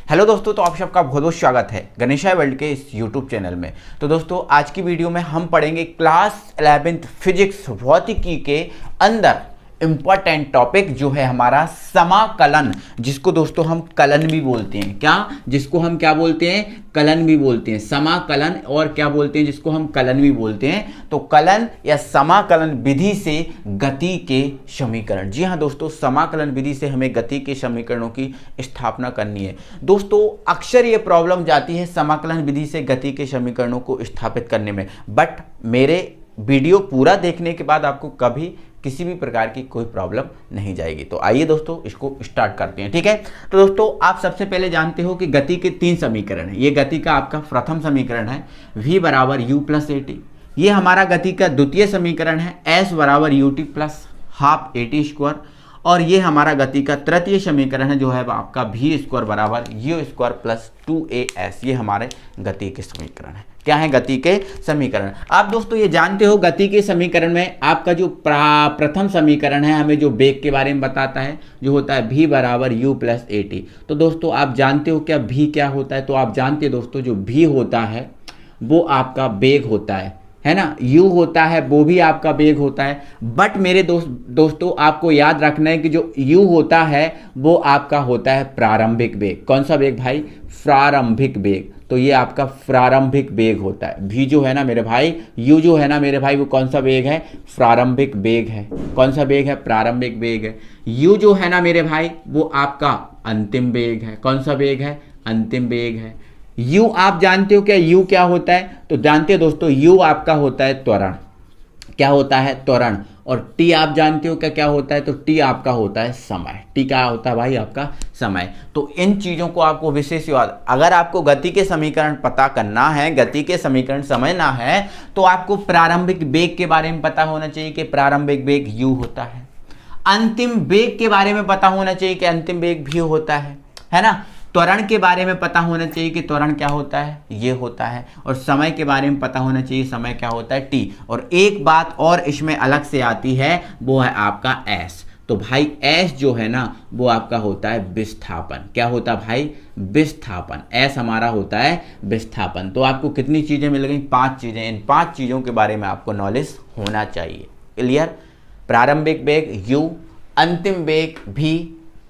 Hello दोस्तों, तो आप सबका बहुत बहुत स्वागत है गणेशाय वर्ल्ड के इस यूट्यूब चैनल में। तो दोस्तों आज की वीडियो में हम पढ़ेंगे क्लास 11th फिजिक्स भौतिकी के अंदर इम्पॉर्टेंट टॉपिक जो है हमारा समाकलन, जिसको दोस्तों हम कलन भी बोलते हैं। क्या, जिसको हम क्या बोलते हैं? कलन भी बोलते हैं। समाकलन और क्या बोलते हैं? जिसको हम कलन भी बोलते हैं। तो कलन या समाकलन विधि से गति के समीकरण। जी हाँ दोस्तों, समाकलन विधि से हमें गति के समीकरणों की स्थापना करनी है। दोस्तों अक्सर ये प्रॉब्लम जाती है समाकलन विधि से गति के समीकरणों को स्थापित करने में, बट मेरे वीडियो पूरा देखने के बाद आपको कभी किसी भी प्रकार की कोई प्रॉब्लम नहीं जाएगी। तो आइए दोस्तों इसको स्टार्ट करते हैं, ठीक है। तो दोस्तों आप सबसे पहले जानते हो कि गति के 3 समीकरण है। ये गति का आपका प्रथम समीकरण है, v बराबर u प्लस ए टी। ये हमारा गति का द्वितीय समीकरण है, s बराबर U T plus half A T square. और ये हमारा गति का तृतीय समीकरण है जो है आपका v स्क्वायर बराबर u स्क्वायर प्लस 2as। ये हमारे गति के समीकरण है। क्या है गति के समीकरण? आप दोस्तों ये जानते हो गति के समीकरण में आपका जो प्रथम समीकरण है हमें जो वेग के बारे में बताता है, जो होता है v बराबर u प्लस ए टी। तो दोस्तों आप जानते हो क्या v क्या होता है? तो आप जानते हो दोस्तों जो v होता है वो आपका वेग होता है ना। u होता है वो भी आपका वेग होता है। बट मेरे दोस्तों आपको याद रखना है कि जो u होता है वो आपका होता है प्रारंभिक वेग। कौन सा वेग भाई? प्रारंभिक वेग। तो ये आपका प्रारंभिक वेग होता है। v जो है ना मेरे भाई, u जो है ना मेरे भाई, वो कौन सा वेग है? प्रारंभिक वेग है। कौन सा वेग है? प्रारंभिक वेग है। u जो है ना मेरे भाई वो आपका अंतिम वेग है। कौन सा वेग है? अंतिम वेग है। u आप जानते हो क्या u क्या होता है? तो जानते हो दोस्तों u आपका होता है त्वरण। क्या होता है? त्वरण। और t आप जानते हो क्या क्या होता है? तो t आपका होता है समय। t क्या होता है भाई? आपका समय। तो इन चीज़ों को आपको विशेष याद, अगर आपको गति के समीकरण पता करना है, गति के समीकरण समझना है, तो आपको प्रारंभिक वेग के बारे में पता होना चाहिए कि प्रारंभिक वेग u होता है। अंतिम वेग के बारे में पता होना चाहिए कि अंतिम वेग v होता है ना। त्वरण के बारे में पता होना चाहिए कि त्वरण क्या होता है? ये होता है। और समय के बारे में पता होना चाहिए, समय क्या होता है? t। और एक बात और इसमें अलग से आती है, वो है आपका s। तो भाई s जो है ना वो आपका होता है विस्थापन। क्या होता है भाई? विस्थापन। s हमारा होता है विस्थापन। तो आपको कितनी चीजें मिल गई? 5 चीजें। इन 5 चीजों के बारे में आपको नॉलेज होना चाहिए। क्लियर? प्रारंभिक वेग u, अंतिम वेग v,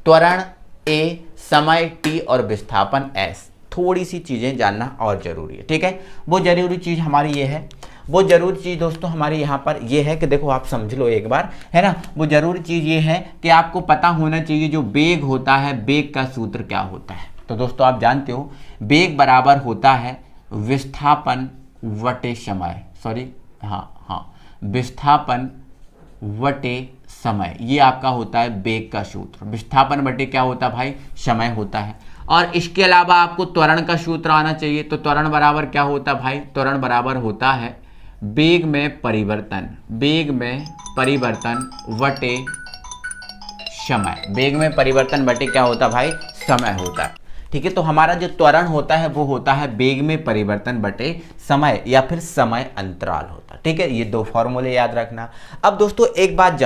त्वरण a, समय t और विस्थापन s। थोड़ी सी चीजें जानना और जरूरी है, ठीक है। वो जरूरी चीज हमारी ये है, वो जरूरी चीज दोस्तों हमारी यहाँ पर ये है कि देखो आप समझ लो एक बार, है ना। वो जरूरी चीज ये है कि आपको पता होना चाहिए जो वेग होता है, वेग का सूत्र क्या होता है। तो दोस्तों आप जानते हो वेग बराबर होता है विस्थापन वटे समय, विस्थापन वटे समय। ये आपका होता है वेग का सूत्र। विस्थापन बटे क्या होता है भाई? समय होता है। और इसके अलावा आपको त्वरण का सूत्र आना चाहिए। तो त्वरण बराबर क्या होता है भाई? त्वरण बराबर होता है वेग में परिवर्तन, वेग में परिवर्तन वटे समय। वेग में परिवर्तन बटे क्या होता है भाई? समय होता है, ठीक है। तो हमारा जो त्वरण होता है वो होता है वेग में परिवर्तन बटे समय या फिर समय अंतराल होता है, ठीक है। ये 2 फॉर्मूले याद रखना। अब दोस्तों एक बात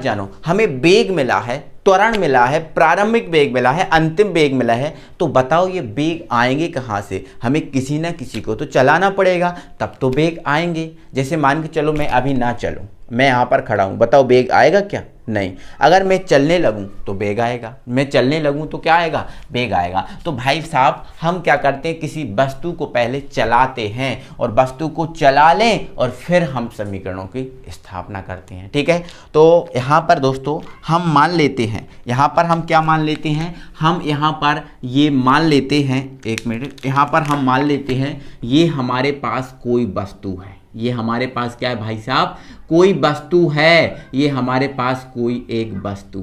जानो, हमें वेग मिला है, त्वरण मिला है, प्रारंभिक वेग मिला है, अंतिम वेग मिला है। तो बताओ ये वेग आएंगे कहाँ से? हमें किसी ना किसी को तो चलाना पड़ेगा, तब तो वेग आएंगे। जैसे मान के चलो मैं अभी ना चलूँ, मैं यहाँ पर खड़ा हूँ, बताओ वेग आएगा क्या? नहीं। अगर मैं चलने लगूं तो वेग आएगा, मैं चलने लगूं तो क्या आएगा? वेग आएगा। तो भाई साहब हम क्या करते हैं? किसी वस्तु को पहले चलाते हैं और वस्तु को चला लें और फिर हम समीकरणों की स्थापना करते हैं, ठीक है। तो यहाँ पर दोस्तों हम मान लेते हैं, यहाँ पर हम क्या मान लेते हैं? हम यहाँ पर ये मान लेते हैं, एक मिनट, यहाँ पर हम मान लेते हैं ये हमारे पास कोई वस्तु है। ये हमारे पास क्या है भाई साहब? कोई वस्तु है। ये हमारे पास कोई एक वस्तु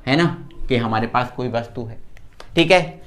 है ना, कि हमारे पास कोई वस्तु है, ठीक है।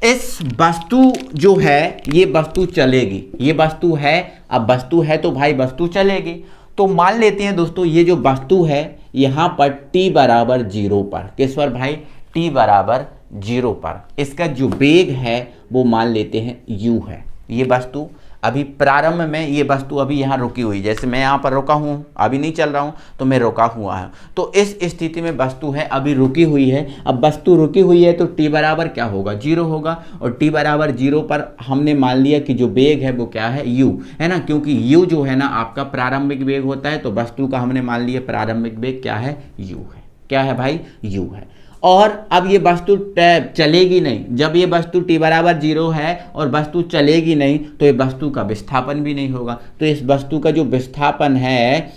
इस वस्तु जो है ये वस्तु चलेगी, ये वस्तु है। अब वस्तु है तो भाई वस्तु चलेगी। तो मान लेते हैं दोस्तों ये जो वस्तु है यहाँ पर t बराबर 0 पर, किस पर भाई? t बराबर 0 पर इसका जो वेग है वो मान लेते हैं u है। ये वस्तु अभी प्रारंभ में ये वस्तु अभी यहाँ रुकी हुई, जैसे मैं यहाँ पर रुका हूँ, अभी नहीं चल रहा हूँ तो मैं रुका हुआ है, तो इस स्थिति में वस्तु है अभी रुकी हुई है। अब वस्तु रुकी हुई है तो t बराबर क्या होगा, 0 होगा, और t बराबर 0 पर हमने मान लिया कि जो वेग है वो क्या है, u है ना, क्योंकि u जो है ना आपका प्रारंभिक वेग होता है, तो वस्तु का हमने मान लिया प्रारंभिक वेग क्या है, u है। क्या है भाई, u है। और अब ये वस्तु चलेगी नहीं, जब ये वस्तु t बराबर 0 है और वस्तु चलेगी नहीं तो ये वस्तु का विस्थापन भी नहीं होगा। तो इस वस्तु का जो विस्थापन है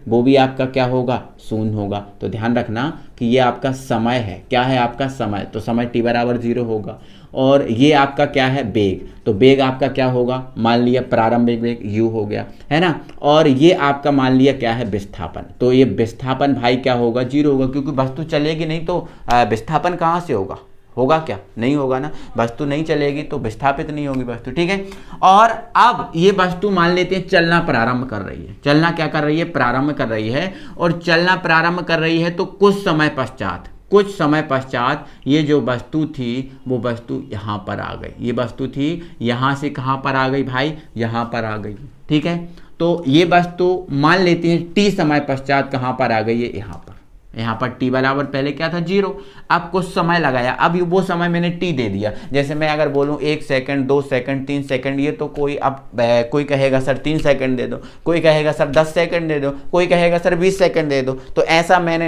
वो भी आपका क्या होगा, शून्य होगा। तो ध्यान रखना कि ये आपका समय है, क्या है आपका समय, तो समय t बराबर 0 होगा। और ये आपका क्या है, वेग, तो वेग आपका क्या होगा, मान लिया प्रारंभिक वेग u हो गया, है ना। और ये आपका मान लिया क्या है, विस्थापन, तो ये विस्थापन भाई क्या होगा, 0 होगा, क्योंकि वस्तु चलेगी नहीं तो विस्थापन कहाँ से होगा, होगा क्या, नहीं होगा ना। वस्तु नहीं चलेगी तो विस्थापित नहीं होगी वस्तु, ठीक है। और अब ये वस्तु मान लेते हैं चलना प्रारंभ कर रही है, चलना क्या कर रही है, प्रारंभ कर रही है, और चलना प्रारंभ कर रही है तो कुछ समय पश्चात ये जो वस्तु थी वो वस्तु यहाँ पर आ गई, ये वस्तु थी यहाँ से कहाँ पर आ गई भाई, यहाँ पर आ गई, ठीक है। तो ये वस्तु मान लेते हैं t समय पश्चात कहाँ पर आ गई है, यहाँ पर t बराबर पहले क्या था, 0, अब कुछ समय लगाया, अब वो समय मैंने t दे दिया। जैसे मैं अगर बोलूँ 1 सेकंड, 2 सेकंड, 3 सेकंड, ये तो कोई कहेगा सर 3 सेकंड दे दो, कोई कहेगा सर 10 सेकंड दे दो, कोई कहेगा सर 20 सेकंड दे दो। तो ऐसा मैंने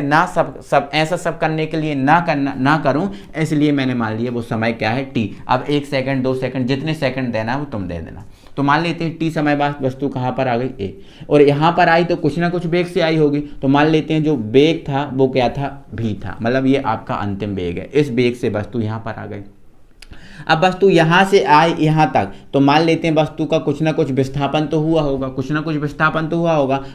ऐसा सब करने के लिए ना करूँ, इसलिए मैंने मान लिया वो समय क्या है, t। अब 1 सेकंड, 2 सेकंड, जितने सेकंड देना है वो तुम दे देना। तो मान लेते हैं t समय बाद वस्तु कहाँ पर आ गई, a, और यहाँ पर आई तो कुछ ना कुछ वेग से आई होगी, तो मान लेते हैं जो वेग था वो क्या था, v था, मतलब ये आपका अंतिम वेग है। इस वेग से वस्तु यहाँ पर आ गई। अब वस्तु यहाँ से आई यहाँ तक, तो मान लेते हैं वस्तु का कुछ ना कुछ विस्थापन तो हुआ होगा,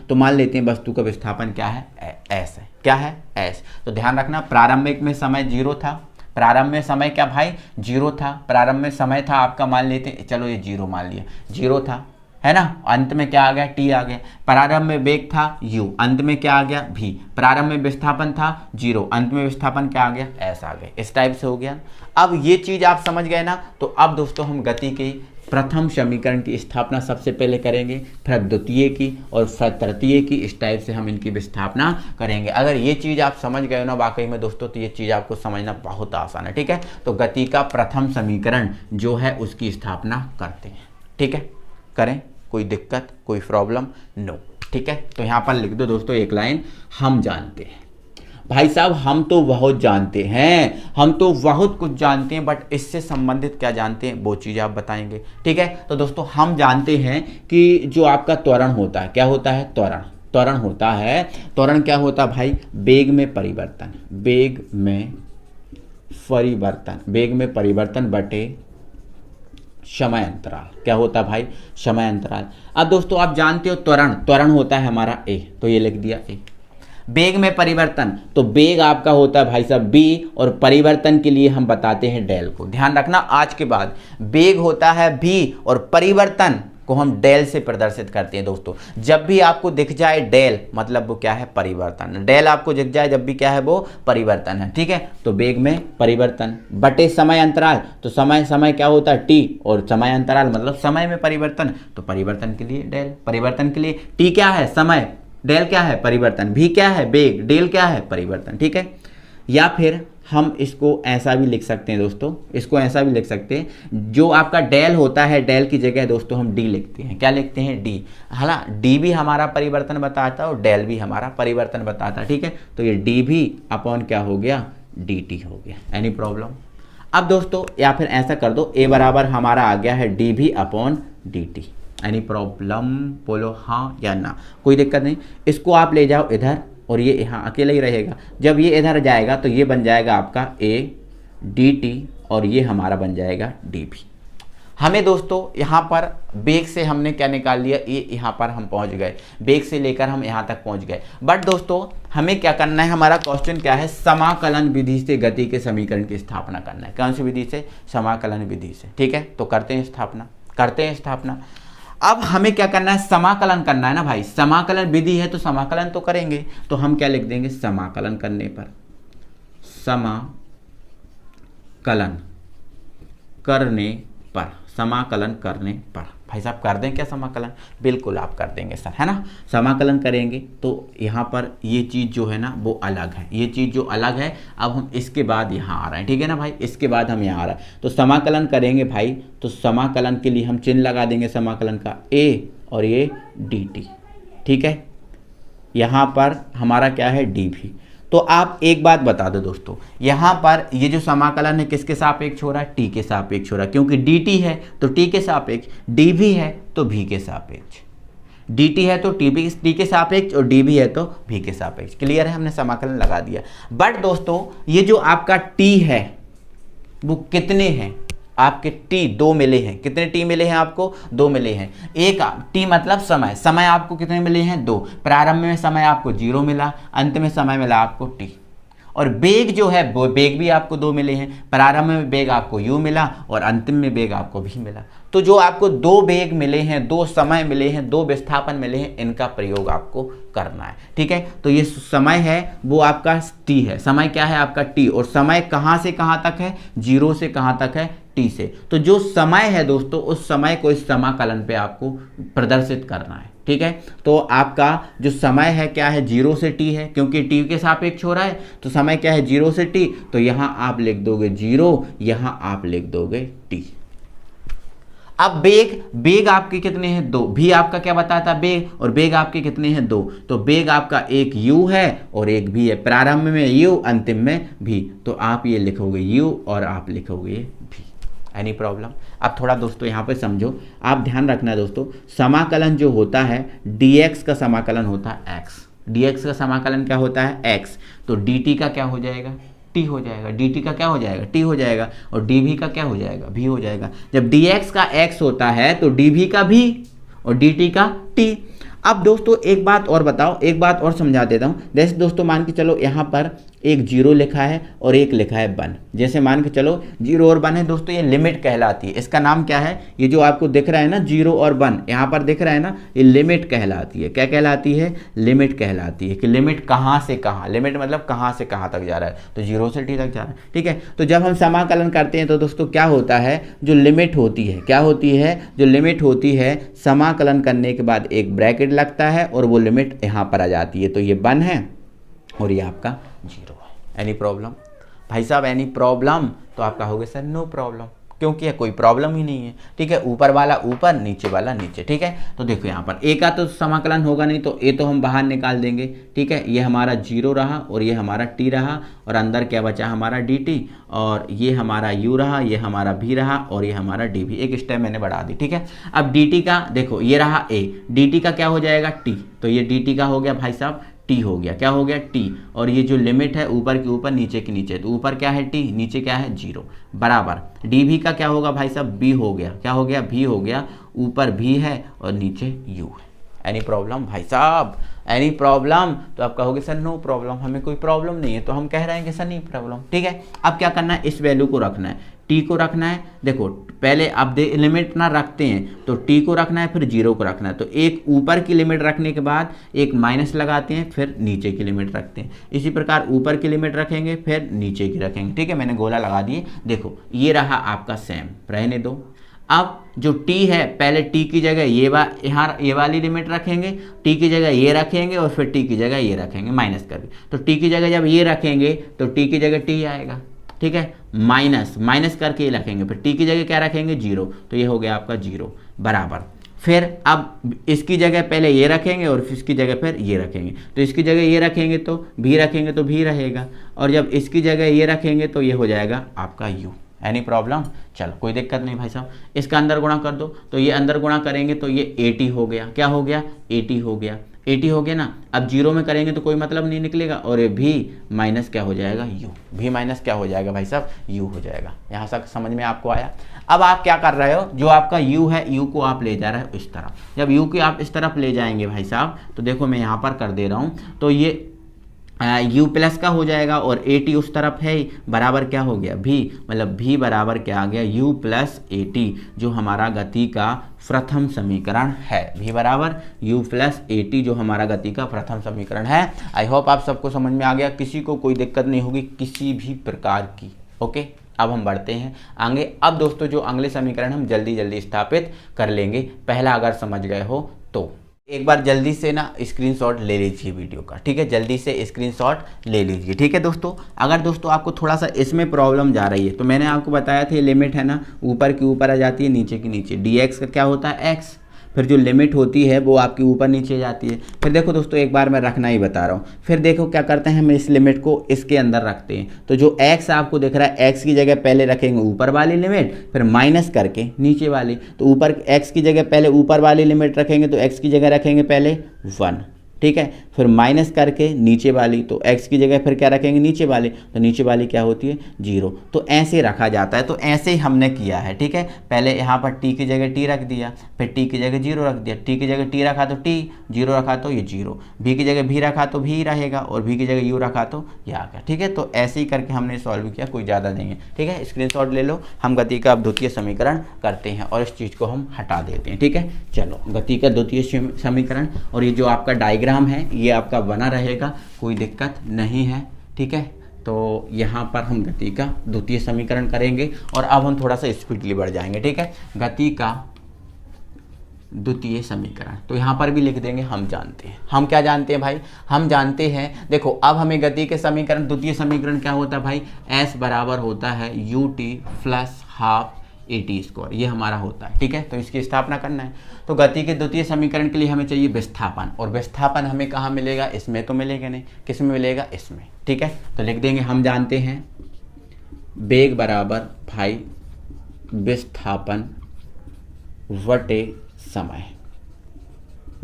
तो मान लेते हैं वस्तु का विस्थापन क्या है, s है। क्या है, s। तो ध्यान रखना प्रारंभिक में समय 0 था, प्रारंभ में समय क्या भाई, 0 था, प्रारंभ में समय था आपका, मान लेते हैं, चलो ये 0 मान लिया, 0 था, है ना। अंत में क्या आ गया, t आ गया। प्रारंभ में वेग था u, अंत में क्या आ गया, v। प्रारंभ में विस्थापन था 0, अंत में विस्थापन क्या आ गया, s आ गया। इस टाइप से हो गया। अब ये चीज आप समझ गए ना। तो अब दोस्तों हम गति के प्रथम समीकरण की स्थापना सबसे पहले करेंगे, फिर द्वितीय की और फिर तृतीय की, इस टाइप से हम इनकी विस्थापना करेंगे। अगर ये चीज़ आप समझ गए ना वाकई में दोस्तों, तो ये चीज़ आपको समझना बहुत आसान है, ठीक है। तो गति का प्रथम समीकरण जो है उसकी स्थापना करते हैं, ठीक है। करें, कोई दिक्कत, कोई प्रॉब्लम, नो, ठीक है। तो यहाँ पर लिख दो दोस्तों एक लाइन, हम जानते हैं। भाई साहब हम तो बहुत जानते हैं, हम तो बहुत कुछ जानते हैं, बट इससे संबंधित क्या जानते हैं वो चीज़ आप बताएंगे, ठीक है। तो दोस्तों हम जानते हैं कि जो आपका त्वरण होता है, क्या होता है, त्वरण होता है। त्वरण क्या होता है भाई, वेग में परिवर्तन बटे समय अंतराल। क्या होता है भाई, समय अंतराल। अब दोस्तों आप जानते हो त्वरण होता है हमारा a, तो ये लिख दिया a। वेग में परिवर्तन, तो वेग आपका होता है भाई साहब b, और परिवर्तन के लिए हम बताते हैं डेल को। ध्यान रखना आज के बाद, वेग होता है v और परिवर्तन को हम डेल से प्रदर्शित करते हैं दोस्तों। जब भी आपको दिख जाए डेल, मतलब वो क्या है, परिवर्तन। डेल आपको दिख जाए जब भी क्या है, वो परिवर्तन है, ठीक है। तो वेग में परिवर्तन बटे समय अंतराल, तो समय क्या होता है t, और समय अंतराल मतलब समय में परिवर्तन, तो परिवर्तन के लिए डेल। परिवर्तन के लिए t क्या है, समय, डेल क्या है, परिवर्तन, v क्या है, वेग, डेल क्या है, परिवर्तन, ठीक है। या फिर हम इसको ऐसा भी लिख सकते हैं दोस्तों, इसको ऐसा भी लिख सकते हैं, जो आपका डेल होता है, डेल की जगह दोस्तों हम डी लिखते हैं। क्या लिखते हैं, डी। हालांकि डी भी हमारा परिवर्तन बताता है और डेल भी हमारा परिवर्तन बताता है, ठीक है। तो ये डी भी अपॉन क्या हो गया, डी टी हो गया। Any problem. अब दोस्तों या फिर ऐसा कर दो, ए बराबर हमारा आ गया है डी भी upon D T. Any problem, बोलो हाँ या ना, कोई दिक्कत नहीं। इसको आप ले जाओ इधर और ये यहाँ अकेला ही रहेगा। जब ये इधर जाएगा तो ये बन जाएगा आपका ए डी टी और ये हमारा बन जाएगा डी भी। हमें दोस्तों यहाँ पर वेग से हमने क्या निकाल लिया, ये यहाँ पर हम पहुँच गए, वेग से लेकर हम यहाँ तक पहुँच गए। बट दोस्तों हमें क्या करना है, हमारा क्वेश्चन क्या है, समाकलन विधि से गति के समीकरण की स्थापना करना है। कौन सी विधि से, समाकलन विधि से, ठीक है। तो करते हैं स्थापना। अब हमें क्या करना है, समाकलन करना है ना भाई, समाकलन विधि है तो समाकलन तो करेंगे। तो हम क्या लिख देंगे, समाकलन करने पर, समाकलन करने पर। भाई साहब कर दें क्या समाकलन? बिल्कुल आप कर देंगे सर, है ना। समाकलन करेंगे तो यहाँ पर ये चीज़ जो है ना वो अलग है, ये चीज़ जो अलग है अब हम इसके बाद यहाँ आ रहे हैं, ठीक है ना भाई, इसके बाद हम यहाँ आ रहे हैं। तो समाकलन करेंगे भाई, तो समाकलन के लिए हम चिन्ह लगा देंगे समाकलन का a और ये dt, ठीक है। यहाँ पर हमारा क्या है dv। तो आप एक बात बता दो दोस्तों, यहाँ पर ये जो समाकलन है किसके सापेक्ष हो रहा है? t के सापेक्ष हो रहा है, क्योंकि dt है तो t के सापेक्ष, dv है तो v के सापेक्ष, dt है तो t के सापेक्ष और dv है तो v के सापेक्ष। क्लियर है, हमने समाकलन लगा दिया। बट दोस्तों ये जो आपका t है वो कितने हैं? आपके t 2 मिले हैं। कितने t मिले हैं आपको? 2 मिले हैं। एक t मतलब समय, समय आपको कितने मिले हैं? 2। प्रारंभ में समय आपको 0 मिला, अंत में समय मिला आपको t। और वेग जो है वो वेग भी आपको 2 मिले हैं। प्रारंभ में वेग आपको u मिला और अंतिम में वेग आपको v मिला। तो जो आपको 2 वेग मिले हैं, 2 समय मिले हैं, 2 विस्थापन मिले हैं, इनका प्रयोग आपको करना है, ठीक है। तो ये समय है वो आपका t है, समय क्या है आपका t, और समय कहाँ से कहाँ तक है? 0 से कहाँ तक है? t से। तो जो समय है दोस्तों उस समय को इस समाकलन पे आपको प्रदर्शित करना है, ठीक है। तो आपका जो समय है क्या है? 0 से t है, क्योंकि t के सापेक्ष हो रहा है तो समय क्या है? 0 से t। तो यहाँ आप लिख दोगे 0, यहाँ आप लिख दोगे t। अब वेग आपके कितने हैं? 2। भी आपका क्या बताता वेग, और वेग आपके कितने हैं? 2। तो वेग आपका एक u है और एक v है। प्रारंभ में u, अंतिम में v। तो आप ये लिखोगे u और आप लिखोगे v। Any problem? अब थोड़ा दोस्तों यहाँ पे समझो, आप ध्यान रखना है दोस्तों, समाकलन जो होता है dx का समाकलन होता है x, dx का समाकलन क्या होता है? x। तो dt का क्या हो जाएगा? t हो जाएगा। dt का क्या हो जाएगा? t हो जाएगा। और dv का क्या हो जाएगा? v हो जाएगा। जब dx का x होता है तो dv का v और dt का t। अब दोस्तों एक बात और बताओ, एक बात और समझा देता हूँ। जैसे दोस्तों मान के चलो यहाँ पर एक 0 लिखा है और एक लिखा है 1। जैसे मान के चलो 0 और 1 है दोस्तों, ये लिमिट कहलाती है। इसका नाम क्या है? ये जो आपको दिख रहा है ना 0 और 1 यहाँ पर दिख रहा है ना, ये लिमिट कहलाती है। क्या कहलाती है? लिमिट कहलाती है। कि लिमिट कहाँ से कहाँ, लिमिट मतलब कहाँ से कहाँ तक जा रहा है, तो 0 से t तक जा रहा है, ठीक है। तो जब हम समाकलन करते हैं तो दोस्तों क्या होता है? जो लिमिट होती है, क्या होती है? जो लिमिट होती है, समाकलन करने के बाद एक ब्रैकेट लगता है और वो लिमिट यहाँ पर आ जाती है। तो ये 1 है और ये आपका 0 है। एनी प्रॉब्लम भाई साहब? Any problem? तो आपका हो गया सर नो प्रॉब्लम, क्योंकि ये कोई प्रॉब्लम ही नहीं है, ठीक है। ऊपर वाला ऊपर, नीचे वाला नीचे, ठीक है। तो देखो यहाँ पर a का तो समाकलन होगा नहीं, तो a तो हम बाहर निकाल देंगे, ठीक है। ये हमारा 0 रहा और ये हमारा t रहा, और अंदर क्या बचा? हमारा dt, और ये हमारा u रहा, ये हमारा v रहा, और ये हमारा dv। एक स्टेप मैंने बढ़ा दी, ठीक है। अब dt का देखो, ये रहा a, dt का क्या हो जाएगा? t। तो ये dt का हो गया भाई साहब t हो गया। क्या हो गया? t। और ये जो लिमिट है ऊपर के ऊपर नीचे के नीचे, तो ऊपर क्या है? t, नीचे क्या है? 0 बराबर। dv का क्या होगा भाई साहब? b हो गया। क्या हो गया? v हो गया। ऊपर v है और नीचे u है। एनी प्रॉब्लम भाई साहब? Any problem? तो आप कहोगे सर नो प्रॉब्लम, हमें कोई प्रॉब्लम नहीं है। तो हम कह रहे हैं कि सर नहीं प्रॉब्लम, ठीक है। अब क्या करना है? इस वैल्यू को रखना है, t को रखना है। देखो पहले आप लिमिट ना रखते हैं तो t को रखना है, फिर 0 को रखना है। तो एक ऊपर की लिमिट रखने के बाद एक माइनस लगाते हैं, फिर नीचे की लिमिट रखते हैं। इसी प्रकार ऊपर की लिमिट रखेंगे, फिर नीचे की रखेंगे, ठीक है। मैंने गोला लगा दिए। देखो ये रहा आपका सेम, रहने दो। अब जो t है, पहले t की जगह यहाँ ये वाली लिमिट रखेंगे, t की जगह ये रखेंगे, और फिर t की जगह ये रखेंगे माइनस करके। तो t की जगह जब ये रखेंगे तो t की जगह t आएगा, ठीक है। माइनस करके ये रखेंगे, फिर t की जगह क्या रखेंगे? 0। तो ये हो गया आपका 0 बराबर। फिर अब इसकी जगह पहले ये रखेंगे और फिर इसकी जगह फिर ये रखेंगे। तो इसकी जगह ये रखेंगे तो भी रखेंगे तो भी रहेगा, और जब इसकी जगह ये रखेंगे तो ये हो जाएगा आपका u। Any problem? चलो कोई दिक्कत नहीं भाई साहब। इसका अंदर गुणा कर दो, तो ये अंदर गुणा करेंगे तो ये 80 हो गया। क्या हो गया? 80 हो गया। 80 हो गया ना। अब 0 में करेंगे तो कोई मतलब नहीं निकलेगा, और ये भी माइनस क्या हो जाएगा? u। भी माइनस क्या हो जाएगा भाई साहब? u हो जाएगा। यहाँ तक समझ में आपको आया? अब आप क्या कर रहे हो? जो आपका u है, u को आप ले जा रहे हो इस तरफ। जब u को आप इस तरफ ले जाएंगे भाई साहब, तो देखो मैं यहाँ पर कर दे रहा हूँ, तो ये u प्लस का हो जाएगा, और 80 उस तरफ है, बराबर क्या हो गया? v। मतलब v बराबर क्या आ गया? u प्लस 80, जो हमारा गति का प्रथम समीकरण है। v बराबर u प्लस 80 जो हमारा गति का प्रथम समीकरण है। आई होप आप सबको समझ में आ गया, किसी को कोई दिक्कत नहीं होगी किसी भी प्रकार की। ओके, अब हम बढ़ते हैं आगे। अब दोस्तों जो अगले समीकरण हम जल्दी जल्दी स्थापित कर लेंगे। पहला अगर समझ गए हो तो एक बार जल्दी से ना स्क्रीनशॉट ले लीजिए वीडियो का, ठीक है, जल्दी से स्क्रीनशॉट ले लीजिए, ठीक है दोस्तों। अगर दोस्तों आपको थोड़ा सा इसमें प्रॉब्लम जा रही है तो मैंने आपको बताया था ये लिमिट है ना, ऊपर की ऊपर आ जाती है, नीचे की नीचे। dx का क्या होता है x, फिर जो लिमिट होती है वो आपकी ऊपर नीचे जाती है। फिर देखो दोस्तों एक बार मैं रखना ही बता रहा हूँ। फिर देखो क्या करते हैं, हम इस लिमिट को इसके अंदर रखते हैं। तो जो x आपको दिख रहा है, x की जगह पहले रखेंगे ऊपर वाली लिमिट, फिर माइनस करके नीचे वाली। तो ऊपर x की जगह पहले ऊपर वाली लिमिट रखेंगे तो x की जगह रखेंगे पहले 1, ठीक है, फिर माइनस करके नीचे वाली, तो x की जगह फिर क्या रखेंगे नीचे वाली, तो नीचे वाली क्या होती है 0। तो ऐसे रखा जाता है। तो ऐसे ही हमने किया है, ठीक है। पहले यहाँ पर t की जगह t रख दिया, फिर t की जगह 0 रख दिया, t की जगह t रखा तो t, 0 रखा तो ये 0, v की जगह v रखा तो v रहेगा, और v की जगह u रखा तो ये आ गया, ठीक है। तो ऐसे ही करके हमने सॉल्व किया, कोई ज़्यादा नहीं है, ठीक है। स्क्रीनशॉट ले लो। हम गति का अब द्वितीय समीकरण करते हैं और इस चीज़ को हम हटा देते हैं, ठीक है। चलो गति का द्वितीय समीकरण, और ये जो आपका डायग्राम है ये आपका बना रहेगा, कोई दिक्कत नहीं है, ठीक है। तो यहाँ पर हम गति का द्वितीय समीकरण करेंगे और अब हम थोड़ा सा स्पीडली बढ़ जाएंगे, ठीक है। गति का द्वितीय समीकरण तो यहाँ पर भी लिख देंगे, हम जानते हैं। हम क्या जानते हैं भाई, हम जानते हैं, देखो अब हमें गति के समीकरण द्वितीय समीकरण क्या होता है भाई, s बराबर होता है ut प्लस हाफ AT², ये हमारा होता है, ठीक है। तो इसकी स्थापना करना है। तो गति के द्वितीय समीकरण के लिए हमें चाहिए विस्थापन, और विस्थापन हमें कहाँ मिलेगा, इसमें तो मिलेगा नहीं, किस में मिलेगा, इसमें, ठीक है। तो लिख देंगे, हम जानते हैं वेग बराबर भाई विस्थापन वटे समय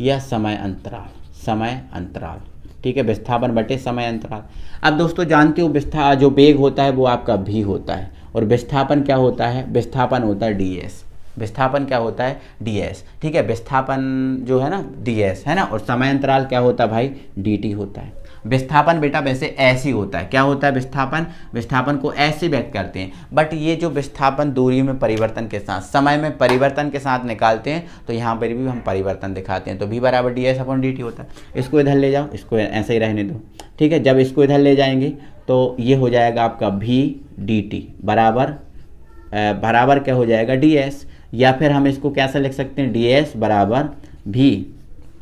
या समय अंतराल, ठीक है, विस्थापन बटे समय अंतराल। अब दोस्तों जानते हो जो वेग होता है वो आपका v होता है, और विस्थापन क्या होता है, विस्थापन होता है ds। विस्थापन क्या होता है, ds, ठीक है। विस्थापन जो है ना ds है ना, और समय अंतराल क्या होता है भाई, dt होता है। विस्थापन बेटा वैसे ऐसे ही होता है, क्या होता है विस्थापन को ऐसे व्यक्त करते हैं, बट ये जो विस्थापन दूरी में परिवर्तन के साथ, समय में परिवर्तन के साथ निकालते हैं, तो यहाँ पर भी हम परिवर्तन दिखाते हैं। तो v बराबर ds/dt होता है। इसको इधर ले जाओ, इसको ऐसे ही रहने दो, ठीक है। जब इसको इधर ले जाएंगे तो ये हो जाएगा आपका v dt बराबर क्या हो जाएगा ds, या फिर हम इसको कैसे लिख सकते हैं, ds बराबर v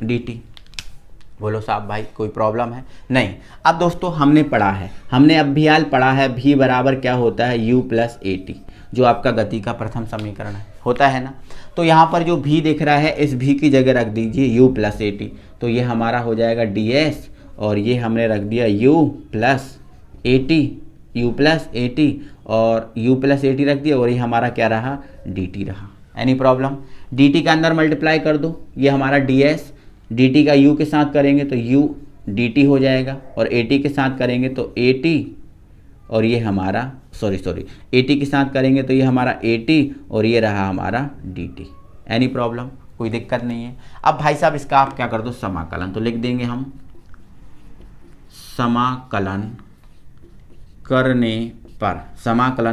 dt। बोलो साहब भाई कोई प्रॉब्लम है नहीं। अब दोस्तों हमने पढ़ा है, हमने अब भी हाल पढ़ा है, v बराबर क्या होता है u प्लस AT, जो आपका गति का प्रथम समीकरण होता है ना। तो यहाँ पर जो v दिख रहा है, इस v की जगह रख दीजिए u प्लस AT, तो ये हमारा हो जाएगा ds, और ये हमने रख दिया u प्लस AT, और u प्लस AT रख दिया, और ये हमारा क्या रहा, dt रहा। एनी प्रॉब्लम, dt का अंदर मल्टीप्लाई कर दो, ये हमारा ds, dt का u के साथ करेंगे तो u dt हो जाएगा, और AT के साथ करेंगे तो AT, और ये हमारा AT के साथ करेंगे तो ये हमारा AT, और ये रहा हमारा dt। एनी प्रॉब्लम, कोई दिक्कत नहीं है। अब भाई साहब इसका आप क्या कर दो, समाकलन। तो लिख देंगे हम समाकलन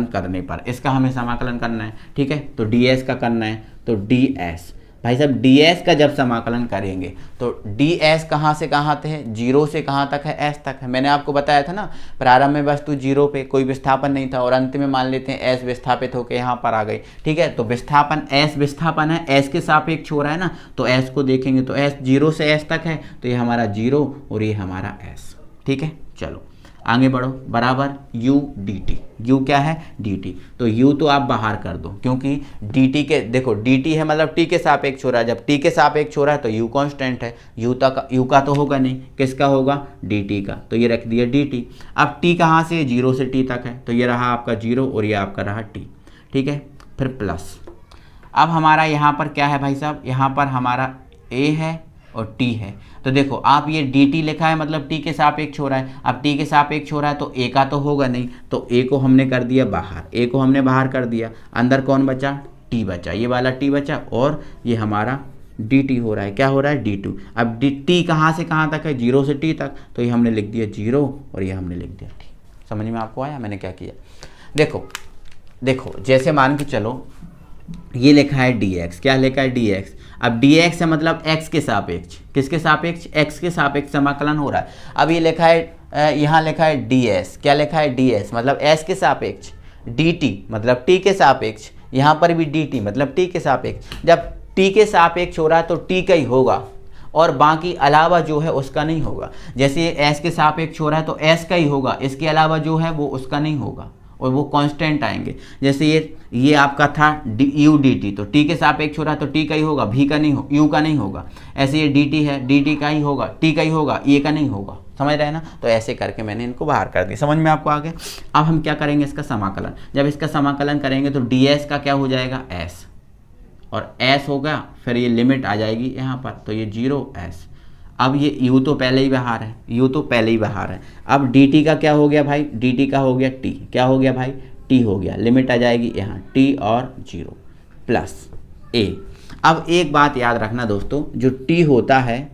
करने पर इसका हमें समाकलन करना है, ठीक है। तो ds का करना है, तो ds भाई साहब ds का जब समाकलन करेंगे तो ds कहाँ से कहाँ तक है, 0 से कहाँ तक है, s तक है। मैंने आपको बताया था ना, प्रारंभ में वस्तु 0 पे कोई विस्थापन नहीं था, और अंत में मान लेते हैं s विस्थापित होकर यहाँ पर आ गई, ठीक है। तो विस्थापन s विस्थापन है, s के सापेक्ष हो रहा है ना, तो s को देखेंगे तो s 0 से s तक है, तो ये हमारा 0 और ये हमारा s, ठीक है। चलो आगे बढ़ो, बराबर u dt, u क्या है dt, तो u तो आप बाहर कर दो, क्योंकि dt के देखो dt है मतलब t के सापेक्ष हो रहा है, जब t के सापेक्ष हो रहा है तो u कांस्टेंट है, u का तो होगा नहीं, किसका होगा, dt का, तो ये रख दिया dt। अब t कहाँ से, 0 से t तक है, तो ये रहा आपका 0 और ये आपका रहा t, ठीक है। फिर प्लस, अब हमारा यहाँ पर क्या है भाई साहब, यहाँ पर हमारा a है और t है। तो देखो आप ये dt लिखा है मतलब t के सापेक्ष हो रहा है, अब t के सापेक्ष हो रहा है तो a का तो होगा नहीं, तो a को हमने कर दिया बाहर, a को हमने बाहर कर दिया, अंदर कौन बचा, t बचा, ये वाला t बचा, और ये हमारा dt हो रहा है, क्या हो रहा है, d2। अब t कहाँ से कहाँ तक है, 0 से t तक, तो ये हमने लिख दिया 0 और ये हमने लिख दिया t। समझ में आपको आया मैंने क्या किया, देखो जैसे मान के चलो ये लिखा है dx, क्या लिखा है dx, अब dx है मतलब x के सापेक्ष, किसके सापेक्ष, x के सापेक्ष समाकलन हो रहा है। अब ये लिखा है यहाँ लिखा है ds, क्या लिखा है ds मतलब s के सापेक्ष, डी टी मतलब टी के सापेक्ष, यहाँ पर भी डी टी मतलब टी के सापेक्ष। जब टी के सापेक्ष हो रहा है तो टी का ही होगा और बाकी अलावा जो है उसका नहीं होगा। जैसे एस के सापेक्ष हो रहा है तो एस का ही होगा, इसके अलावा जो है वो उसका नहीं होगा और वो कांस्टेंट आएंगे। जैसे ये आपका था यू डी टी, तो टी के सापेक्ष हो रहा है तो टी का ही होगा, भी का नहीं हो, यू का नहीं होगा। ऐसे ये डी टी है, डी टी का ही होगा, टी का ही होगा, ए का नहीं होगा। समझ रहे हैं ना? तो ऐसे करके मैंने इनको बाहर कर दिया। समझ में आपको आ गया? अब हम क्या करेंगे, इसका समाकलन। जब इसका समाकलन करेंगे तो डी एस का क्या हो जाएगा, एस, और एस होगा, फिर ये लिमिट आ जाएगी यहाँ पर, तो ये 0s। अब ये u तो पहले ही बाहर है, u तो पहले ही बाहर है। अब dt का क्या हो गया भाई, dt का हो गया t, क्या हो गया भाई, t हो गया, लिमिट आ जाएगी यहाँ t और 0 प्लस a। अब एक बात याद रखना दोस्तों, जो t होता है,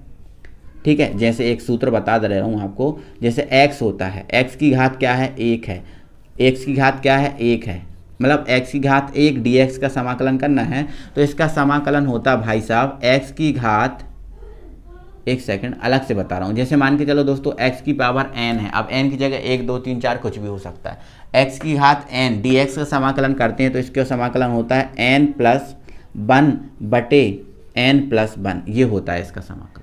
ठीक है, जैसे एक सूत्र बता दे रहा हूँ आपको, जैसे x होता है, x की घात क्या है, 1 है, x की घात क्या है, 1 है, मतलब x की घात 1 dx का समाकलन करना है तो इसका समाकलन होता भाई साहब x की घात, एक सेकंड अलग से बता रहा हूँ, जैसे मान के चलो दोस्तों x की पावर n है, अब n की जगह 1 2 3 4 कुछ भी हो सकता है, x की घात n dx का समाकलन करते हैं तो इसका समाकलन होता है n प्लस 1 बटे n प्लस 1, ये होता है इसका समाकलन।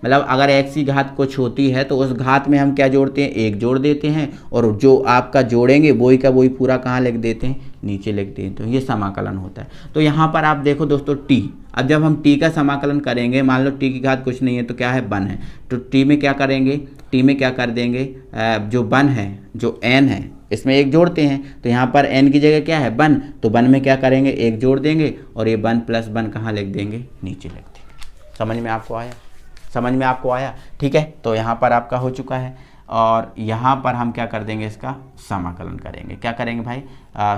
मतलब अगर x की घात कुछ होती है तो उस घात में हम क्या जोड़ते हैं, 1 जोड़ देते हैं, और जो आपका जोड़ेंगे वही का वही पूरा कहाँ लिख देते हैं, नीचे लिख देते हैं, तो ये समाकलन होता है। तो यहाँ पर आप देखो दोस्तों t, अब जब हम t का समाकलन करेंगे, मान लो t की घात कुछ नहीं है तो क्या है, 1 है, तो t में क्या करेंगे, t में क्या कर देंगे, जो 1 है, जो n है, इसमें 1 जोड़ते हैं, तो यहाँ पर n की जगह क्या है, 1, तो 1 में क्या करेंगे, 1 जोड़ देंगे, और ये 1 प्लस 1 कहाँ लिख देंगे, नीचे लिख देंगे। समझ में आपको आया? समझ में आपको आया? ठीक है, तो यहाँ पर आपका हो चुका है, और यहाँ पर हम क्या कर देंगे, इसका समाकलन करेंगे। क्या करेंगे भाई,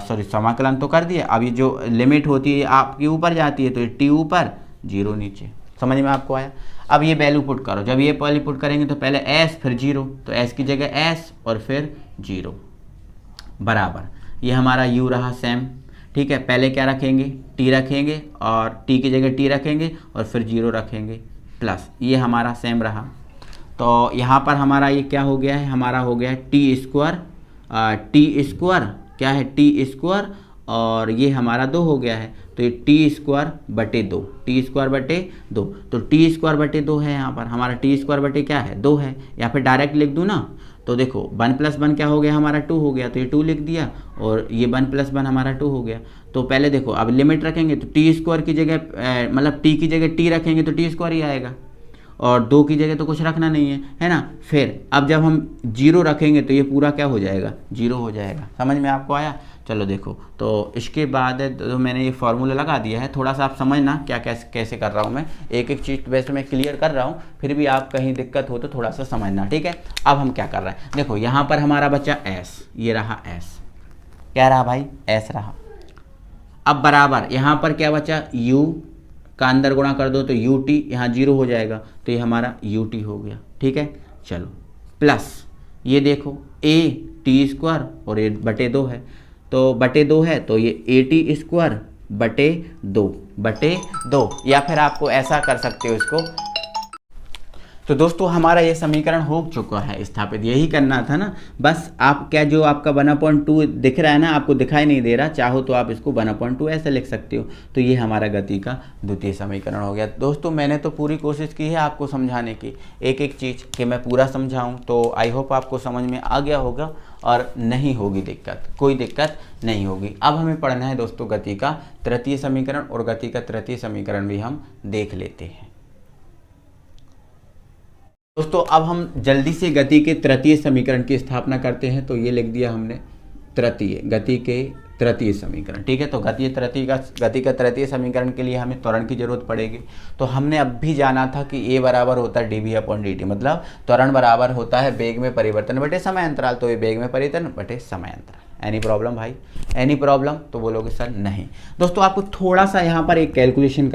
सॉरी समाकलन तो कर दिए, अब ये जो लिमिट होती है आपकी ऊपर जाती है तो ये टी ऊपर 0 नीचे। समझ में आपको आया? अब ये वैल्यू पुट करो, जब ये वैल्यू पुट करेंगे तो पहले s फिर 0, तो s की जगह s और फिर 0 बराबर, ये हमारा u रहा सेम, ठीक है। पहले क्या रखेंगे, t रखेंगे, और t की जगह t रखेंगे और फिर 0 रखेंगे, प्लस ये हमारा सेम रहा। तो यहाँ पर हमारा ये क्या हो गया है, हमारा हो गया है टी स्क्वायर, क्या है, टी स्क्वायर, और ये हमारा 2 हो गया है, तो ये टी स्क्वायर बटे 2, टी स्क्वायर बटे 2, तो टी स्क्वायर बटे 2 है यहाँ पर, हमारा टी स्क्वायर बटे क्या है, 2 है, या फिर डायरेक्ट लिख दूँ ना, तो देखो 1 प्लस 1 क्या हो गया, हमारा 2 हो गया, तो ये 2 लिख दिया, और ये 1 प्लस 1 हमारा 2 हो गया। तो पहले देखो, अब लिमिट रखेंगे तो टी स्क्वायर की जगह मतलब टी की जगह टी रखेंगे तो टी स्क्वायर ही आएगा, और 2 की जगह तो कुछ रखना नहीं है ना। फिर अब जब हम 0 रखेंगे तो ये पूरा क्या हो जाएगा, 0 हो जाएगा। समझ में आपको आया? चलो देखो, तो इसके बाद तो मैंने ये फार्मूला लगा दिया है, थोड़ा सा आप समझना क्या कैसे कर रहा हूँ मैं, एक एक चीज़ वैसे मैं क्लियर कर रहा हूँ, फिर भी आप कहीं दिक्कत हो तो थोड़ा सा समझना, ठीक है। अब हम क्या कर रहे हैं, देखो यहाँ पर हमारा बच्चा s, ये रहा s, क्या रहा भाई, s रहा। अब बराबर यहाँ पर क्या बचा, u का अंदर गुणा कर दो तो ut, यहाँ 0 हो जाएगा, तो ये हमारा ut हो गया, ठीक है। चलो प्लस ये देखो a टी स्क्वायर, और ये बटे 2 है, तो बटे 2 है तो ये ए टी स्क्वायर बटे 2, या फिर आपको ऐसा कर सकते हो इसको। तो दोस्तों हमारा ये समीकरण हो चुका है स्थापित, यही करना था ना, बस आप क्या जो आपका 1/2 दिख रहा है ना, आपको दिखाई नहीं दे रहा, चाहो तो आप इसको 1/2 ऐसे लिख सकते हो। तो ये हमारा गति का द्वितीय समीकरण हो गया। दोस्तों मैंने तो पूरी कोशिश की है आपको समझाने की, एक एक चीज़ कि मैं पूरा समझाऊं, तो आई होप आपको समझ में आ गया होगा और नहीं होगी दिक्कत, कोई दिक्कत नहीं होगी। अब हमें पढ़ना है दोस्तों गति का तृतीय समीकरण, और गति का तृतीय समीकरण भी हम देख लेते हैं। दोस्तों अब हम जल्दी से गति के तृतीय समीकरण की स्थापना करते हैं। तो ये लिख दिया हमने तृतीय, गति के तृतीय समीकरण, ठीक है। तो गति का तृतीय समीकरण के लिए हमें त्वरण की जरूरत पड़ेगी। तो हमने अब भी जाना था कि a बराबर होता है dv/dt, मतलब त्वरण बराबर होता है वेग में परिवर्तन बटे समय अंतराल, तो ये वेग में परिवर्तन बटे समय अंतराल। एनी प्रॉब्लम भाई, एनी प्रॉब्लम? तो बोलोगे सर नहीं। दोस्तों आपको थोड़ा सा यहाँ पर एक कैलकुलेशन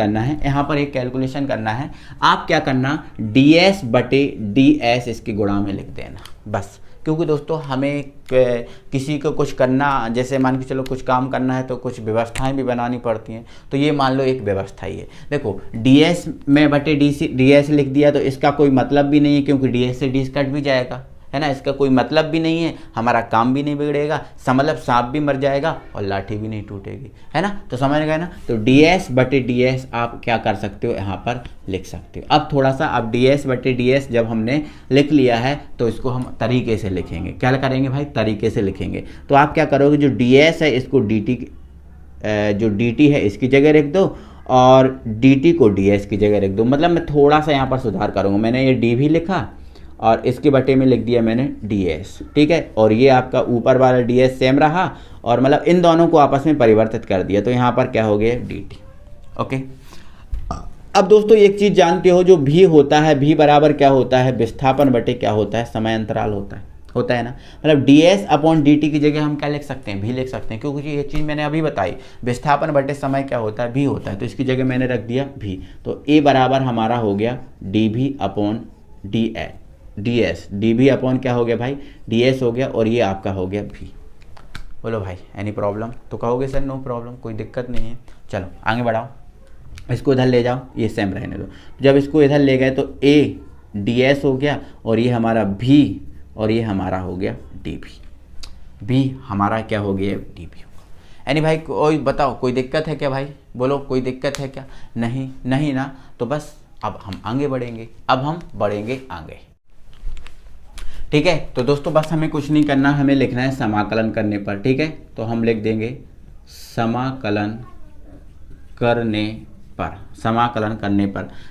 करना है, आप क्या करना, ds बटे ds इसके गुणा में लिख देना बस, क्योंकि दोस्तों हमें किसी को कुछ करना, जैसे मान के चलो कुछ काम करना है तो कुछ व्यवस्थाएं भी बनानी पड़ती हैं, तो ये मान लो एक व्यवस्था ही है। देखो ds में बटे ds लिख दिया तो इसका कोई मतलब भी नहीं है, क्योंकि ds से ds कट भी जाएगा, है ना, इसका कोई मतलब भी नहीं है, हमारा काम भी नहीं बिगड़ेगा, मतलब सांप भी मर जाएगा और लाठी भी नहीं टूटेगी, है ना। तो समझ गए ना। तो ds/ds आप क्या कर सकते हो, यहाँ पर लिख सकते हो। अब थोड़ा सा अब ds/ds जब हमने लिख लिया है तो इसको हम तरीके से लिखेंगे। क्या करेंगे भाई, तरीके से लिखेंगे। तो आप क्या करोगे, जो ds है इसको जो dt है इसकी जगह रख दो और dt को ds की जगह रख दो। मतलब मैं थोड़ा सा यहाँ पर सुधार करूँगा, मैंने ये d भी लिखा और इसके बटे में लिख दिया मैंने ds, ठीक है। और ये आपका ऊपर वाला ds सेम रहा और मतलब इन दोनों को आपस में परिवर्तित कर दिया, तो यहाँ पर क्या हो गया, dt। ओके, अब दोस्तों एक चीज़ जानते हो, जो भी होता है, भी बराबर क्या होता है, विस्थापन बटे क्या होता है, समय अंतराल होता है ना। मतलब ds/dt की जगह हम क्या लिख सकते हैं, भी लिख सकते हैं, क्योंकि ये चीज़ मैंने अभी बताई, विस्थापन बटे समय क्या होता है, भी होता है, तो इसकी जगह मैंने रख दिया भी। तो a बराबर हमारा हो गया dv/ds, dv/ क्या हो गया भाई, ds हो गया और ये आपका हो गया भी। बोलो भाई एनी प्रॉब्लम, तो कहोगे सर नो प्रॉब्लम, कोई दिक्कत नहीं है। चलो आगे बढ़ाओ, इसको इधर ले जाओ, ये सेम रहने दो। जब इसको इधर ले गए तो a ds हो गया और ये हमारा भी और ये हमारा हो गया dv, भी हमारा क्या हो गया, dv। यानी भाई कोई बताओ, कोई दिक्कत है क्या भाई, बोलो कोई दिक्कत है क्या, नहीं ना। तो बस अब हम आगे बढ़ेंगे, आगे, ठीक है। तो दोस्तों बस हमें कुछ नहीं करना, हमें लिखना है समाकलन करने पर, ठीक है। तो हम लिख देंगे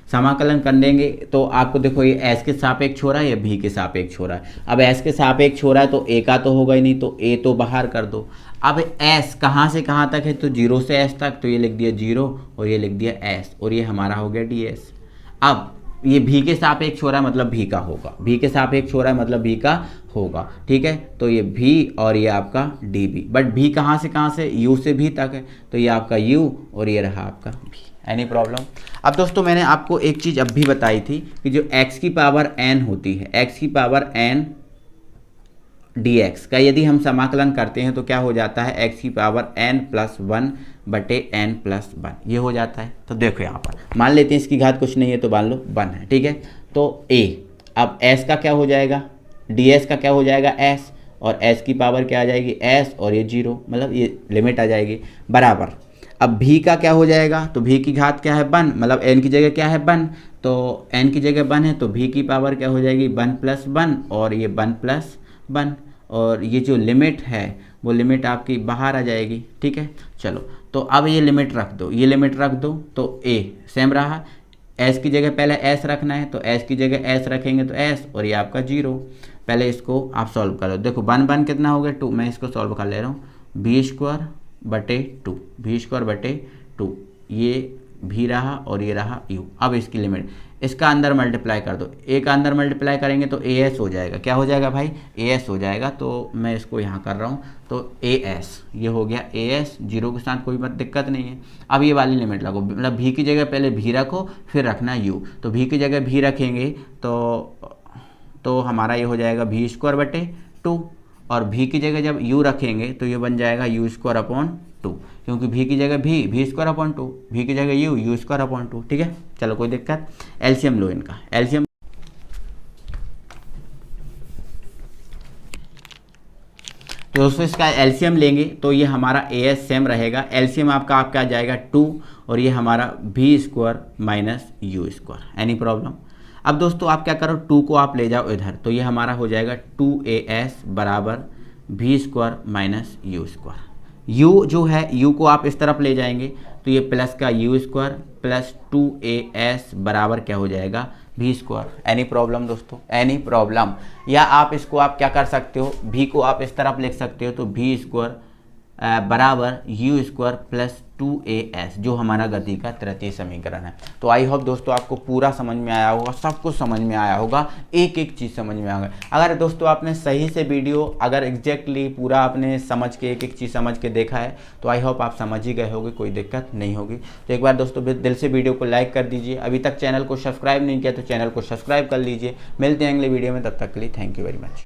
समाकलन करेंगे तो आपको देखो ये एस के सापेक्ष हो रहा है या भी के सापेक्ष हो रहा है। अब एस के सापेक्ष हो रहा है तो ए का तो होगा ही नहीं, तो ए तो बाहर कर दो। अब एस कहाँ से कहाँ तक है, तो 0 से एस तक, तो ये लिख दिया 0 और ये लिख दिया एस और ये हमारा हो गया ds। अब ये भी के सापेक्ष हो रहा है मतलब भी का होगा, भी के सापेक्ष हो रहा है मतलब भी का होगा, ठीक है। तो ये भी और ये आपका dv, बट भी कहाँ से u से भी तक है, तो ये आपका u और ये रहा आपका भी। Any problem. अब दोस्तों मैंने आपको एक चीज़ अब भी बताई थी कि जो x की पावर n होती है, x की पावर n dx का यदि हम समाकलन करते हैं तो क्या हो जाता है, x की पावर n+1 बटे n+1 ये हो जाता है। तो देखो यहाँ पर मान लेते हैं इसकी घात कुछ नहीं है तो मान लो 1 है, ठीक है। तो a, अब s का क्या हो जाएगा, ds का क्या हो जाएगा s, और s की पावर क्या आ जाएगी s और ये 0, मतलब ये लिमिट आ जाएगी, बराबर। अब भी का क्या हो जाएगा, तो भी की घात क्या है 1, मतलब n की जगह क्या है 1, तो n की जगह 1 है तो भी की पावर क्या हो जाएगी 1+1 और ये 1+1 और ये जो लिमिट है वो लिमिट आपकी बाहर आ जाएगी, ठीक है। चलो तो अब ये लिमिट रख दो, ये लिमिट रख दो, तो a सेम रहा, s की जगह पहले s रखना है तो s की जगह s रखेंगे तो s और ये आपका 0। पहले इसको आप सॉल्व करो, देखो 1 कितना हो गया 2, मैं इसको सॉल्व कर ले रहा हूँ, v²/2 ये भी रहा और ये रहा u। अब इसकी लिमिट, इसका अंदर मल्टीप्लाई कर दो, a का अंदर मल्टीप्लाई करेंगे तो as हो जाएगा, क्या हो जाएगा भाई, as हो जाएगा। तो मैं इसको यहाँ कर रहा हूँ तो as ये हो गया as, 0 के साथ कोई दिक्कत नहीं है। अब ये वाली लिमिट लगो, मतलब भी की जगह पहले भी रखो फिर रखना u, तो भी की जगह भी रखेंगे तो हमारा ये हो जाएगा v²/2 और भी की जगह जब u रखेंगे तो ये बन जाएगा u²/2, क्योंकि भी की जगह v²/2, भी की जगह u²/2, ठीक है। चलो कोई दिक्कत, एलसीएम लो इनका, एलसीएम। तो दोस्तों इसका एलसीएम लेंगे तो ये हमारा as सेम रहेगा, एलसीएम आपका आ जाएगा 2 और ये हमारा v² - u²। Any problem. अब दोस्तों आप क्या करो, 2 को आप ले जाओ इधर, तो ये हमारा हो जाएगा 2as बराबर v² - u²। u जो है, u को आप इस तरफ ले जाएंगे तो ये प्लस का u² प्लस 2as बराबर क्या हो जाएगा, v²। एनी प्रॉब्लम दोस्तों, एनी प्रॉब्लम। या आप इसको आप क्या कर सकते हो, v को आप इस तरफ लिख सकते हो, तो v² बराबर u² प्लस 2as जो हमारा गति का तृतीय समीकरण है। तो आई होप दोस्तों आपको पूरा समझ में आया होगा, सब कुछ समझ में आया होगा, एक एक चीज़ समझ में आ गई। अगर दोस्तों आपने सही से वीडियो अगर एग्जैक्टली पूरा आपने समझ के एक एक चीज़ समझ के देखा है तो आई होप आप समझ ही गए होगे, कोई दिक्कत नहीं होगी। तो एक बार दोस्तों दिल से वीडियो को लाइक कर दीजिए, अभी तक चैनल को सब्सक्राइब नहीं किया तो चैनल को सब्सक्राइब कर लीजिए। मिलते हैं अगले वीडियो में, तब तक के लिए थैंक यू वेरी मच।